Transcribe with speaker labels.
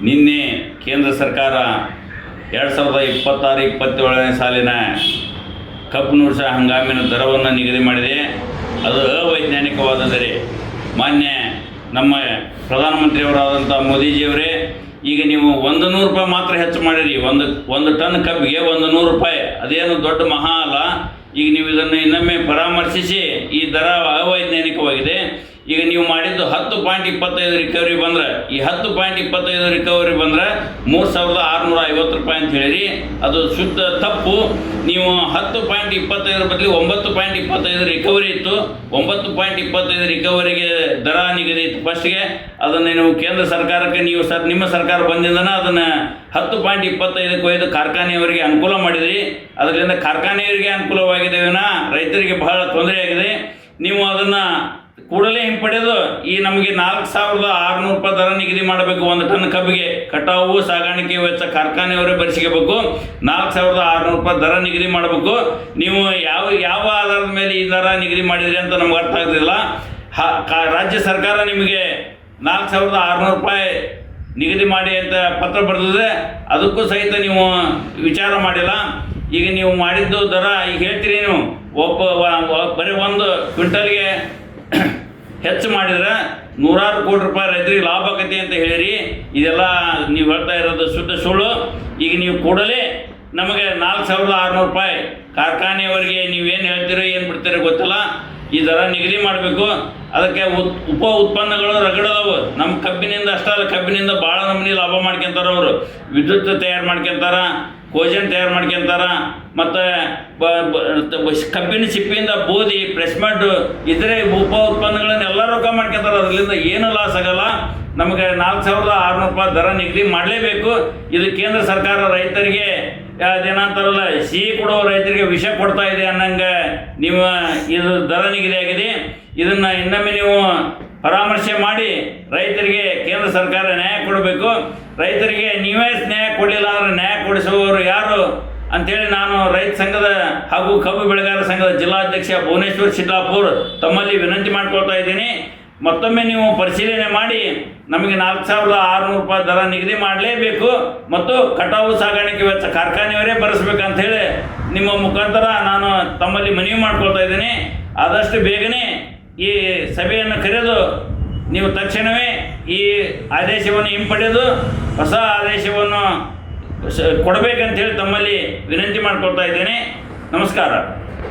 Speaker 1: ನಿನ್ನೆ ಕೇಂದ್ರ ಸರ್ಕಾರ 2026-27ನೇ ಸಾಲಿನ ಕಬ್ಬು ನುಡಿಸ ಹಂಗಾಮಿನ ದರವನ್ನು ನಿಗದಿ ಮಾಡಿದೆ. ಅದು ಅವೈಜ್ಞಾನಿಕವಾದ ದರ. ಮಾನ್ಯ ನಮ್ಮ ಪ್ರಧಾನಮಂತ್ರಿಯವರಾದಂಥ ಮೋದಿಜಿಯವರೇ, ಈಗ ನೀವು 100 ರೂಪಾಯಿ ಮಾತ್ರ ಹೆಚ್ಚು ಮಾಡಿರಿ. ಒಂದು ಟನ್ ಕಬ್ಬಿಗೆ 100 ರೂಪಾಯಿ, ಅದೇನು ದೊಡ್ಡ ಮಹಾ ಅಲ್ಲ. ಈಗ ನೀವು ಇದನ್ನು ಇನ್ನೊಮ್ಮೆ ಪರಾಮರ್ಶಿಸಿ, ಈ ದರ ಅವೈಜ್ಞಾನಿಕವಾಗಿದೆ. ಈಗ ನೀವು ಮಾಡಿದ್ದು 10.25 ರಿಕವರಿ ಬಂದರೆ, ಈ 10.25 ರಿಕವರಿ ಬಂದರೆ 3650 ರೂಪಾಯಿ ಅಂತ ಹೇಳಿರಿ. ಅದು ಶುದ್ಧ ತಪ್ಪು. ನೀವು 10.25 ಬದಲು 9.25 ರಿಕವರಿ ಇತ್ತು. 9.25 ರಿಕವರಿಗೆ ದರ ನಿಗದಿ ಇತ್ತು ಫಸ್ಟ್ಗೆ. ಅದನ್ನು ನೀವು ಕೇಂದ್ರ ಸರ್ಕಾರಕ್ಕೆ ನೀವು ನಿಮ್ಮ ಸರ್ಕಾರ ಬಂದಿಂದನೇ ಅದನ್ನು 10.25 ಒಯ್ದು ಕಾರ್ಖಾನೆಯವರಿಗೆ ಅನುಕೂಲ ಮಾಡಿದ್ರಿ. ಅದರಿಂದ ಕಾರ್ಖಾನೆಯವರಿಗೆ ಅನುಕೂಲವಾಗಿದೆ ವಿನಾ ರೈತರಿಗೆ ಬಹಳ ತೊಂದರೆಯಾಗಿದೆ. ನೀವು ಅದನ್ನು ಕೂಡಲೇ ಹಿಂಪಡೆದು ಈ ನಮಗೆ 4600 ರೂಪಾಯಿ ದರ ನಿಗದಿ ಮಾಡಬೇಕು. ಒಂದು ಟನ್ ಕಬ್ಬಿಗೆ ಕಟಾವು ಸಾಗಾಣಿಕೆ ವೆಚ್ಚ ಕಾರ್ಖಾನೆಯವರೇ ಭರಿಸಿಕಬೇಕು. 4600 ರೂಪಾಯಿ ದರ ನಿಗದಿ ಮಾಡಬೇಕು. ನೀವು ಯಾವ ಆಧಾರದ ಮೇಲೆ ಈ ದರ ನಿಗದಿ ಮಾಡಿದ್ರಿ ಅಂತ ನಮ್ಗೆ ಅರ್ಥ ಆಗ್ತಿಲ್ಲ. ರಾಜ್ಯ ಸರ್ಕಾರ ನಿಮಗೆ 4600 ರೂಪಾಯಿ ನಿಗದಿ ಮಾಡಿ ಅಂತ ಪತ್ರ ಬರೆದಿದೆ. ಅದಕ್ಕೂ ಸಹಿತ ನೀವು ವಿಚಾರ ಮಾಡಿಲ್ಲ. ಈಗ ನೀವು ಮಾಡಿದ್ದು ದರ ಈಗ ಹೇಳ್ತೀರಿ. ನೀವು ಬರೀ ಒಂದು ಕ್ವಿಂಟಲ್ಗೆ ಹೆಚ್ಚು ಮಾಡಿದ್ರೆ 100 ಕೋಟಿ ರೂಪಾಯಿ ರೈತರಿಗೆ ಲಾಭ ಆಕತಿ ಅಂತ ಹೇಳಿರಿ. ಇದೆಲ್ಲ ನೀವು ಹೇಳ್ತಾ ಇರೋದು ಶುದ್ಧ ಸುಳ್ಳು. ಈಗ ನೀವು ಕೂಡಲೇ ನಮಗೆ 4600 ರೂಪಾಯಿ ಕಾರ್ಖಾನೆಯವರಿಗೆ ನೀವೇನು ಹೇಳ್ತೀರೋ ಏನು ಬಿಡ್ತೀರೋ ಗೊತ್ತಿಲ್ಲ, ಈ ದರ ನಿಗದಿ ಮಾಡಬೇಕು. ಅದಕ್ಕೆ ಉಪ ಉತ್ಪನ್ನಗಳು ರಗಡದವು. ನಮ್ಮ ಕಬ್ಬಿನಿಂದ ಅಷ್ಟಲ್ಲ, ಕಬ್ಬಿನಿಂದ ಭಾಳ ನಮೂನಿ ಲಾಭ ಮಾಡ್ಕೊತಾರೆ. ಅವರು ವಿದ್ಯುತ್ ತಯಾರು ಮಾಡ್ಕೊತಾರ, ಕೋಜನ್ ತಯಾರು ಮಾಡ್ಕೊತಾರ, ಮತ್ತು ಕಬ್ಬಿನ ಸಿಪ್ಪಿಯಿಂದ ಬೂದಿ, ಪ್ರೆಸ್ಮೆಂಟು ಇತರೆ ಉಪ ಉತ್ಪನ್ನಗಳನ್ನು ಎಲ್ಲ ರೊಕ್ಕ ಮಾಡ್ಕೊತಾರೆ. ಅದರಿಂದ ಏನೂ ಲಾಸ್ ಆಗಲ್ಲ. ನಮಗೆ 4600 ರೂಪಾಯಿ ದರ ನಿಗದಿ ಮಾಡಲೇಬೇಕು. ಇದು ಕೇಂದ್ರ ಸರ್ಕಾರ ರೈತರಿಗೆ ಅದೇನಂತಾರಲ್ಲ, ಸಿಹಿ ಕೊಡುವ ರೈತರಿಗೆ ವಿಷ ಕೊಡ್ತಾ ಇದೆ ಅನ್ನಂಗೆ ನೀವು ಇದು ದರ ನಿಗದಿ ಆಗಿದೆ. ಇದನ್ನು ಇನ್ನೊಮ್ಮೆ ನೀವು ಪರಾಮರ್ಶೆ ಮಾಡಿ ರೈತರಿಗೆ ಕೇಂದ್ರ ಸರ್ಕಾರ ನ್ಯಾಯ ಕೊಡಬೇಕು. ರೈತರಿಗೆ ನೀವೇ ನ್ಯಾಯ ಕೊಡಲಿಲ್ಲ ಅಂದರೆ ನ್ಯಾಯ ಕೊಡಿಸುವವರು ಯಾರು ಅಂಥೇಳಿ ನಾನು ರೈತ ಸಂಘದ ಹಾಗೂ ಕಬ್ಬು ಬೆಳೆಗಾರರ ಸಂಘದ ಜಿಲ್ಲಾಧ್ಯಕ್ಷ ಭುವನೇಶ್ವರ್ ಶಿಡ್ಲಾಪುರ್ ತಮ್ಮಲ್ಲಿ ವಿನಂತಿ ಮಾಡ್ಕೊಳ್ತಾ ಇದ್ದೀನಿ. ಮತ್ತೊಮ್ಮೆ ನೀವು ಪರಿಶೀಲನೆ ಮಾಡಿ ನಮಗೆ 4600 ರೂಪಾಯಿ ದರ ನಿಗದಿ ಮಾಡಲೇಬೇಕು. ಮತ್ತು ಕಟಾವು ಸಾಗಾಣಿಕೆ ವೆಚ್ಚ ಕಾರ್ಖಾನೆಯವರೇ ಭರಿಸ್ಬೇಕಂಥೇಳಿ ನಿಮ್ಮ ಮುಖಾಂತರ ನಾನು ತಮ್ಮಲ್ಲಿ ಮನವಿ ಮಾಡ್ಕೊಳ್ತಾ ಇದ್ದೀನಿ. ಆದಷ್ಟು ಬೇಗನೆ ಈ ಸಭೆಯನ್ನು ಕರೆದು ನೀವು ತಕ್ಷಣವೇ ಈ ಆದೇಶವನ್ನು ಹಿಂಪಡೆದು ಹೊಸ ಆದೇಶವನ್ನು ಕೊಡಬೇಕಂತೇಳಿ ತಮ್ಮಲ್ಲಿ ವಿನಂತಿ ಮಾಡ್ಕೊಳ್ತಾ ಇದ್ದೇನೆ. ನಮಸ್ಕಾರ.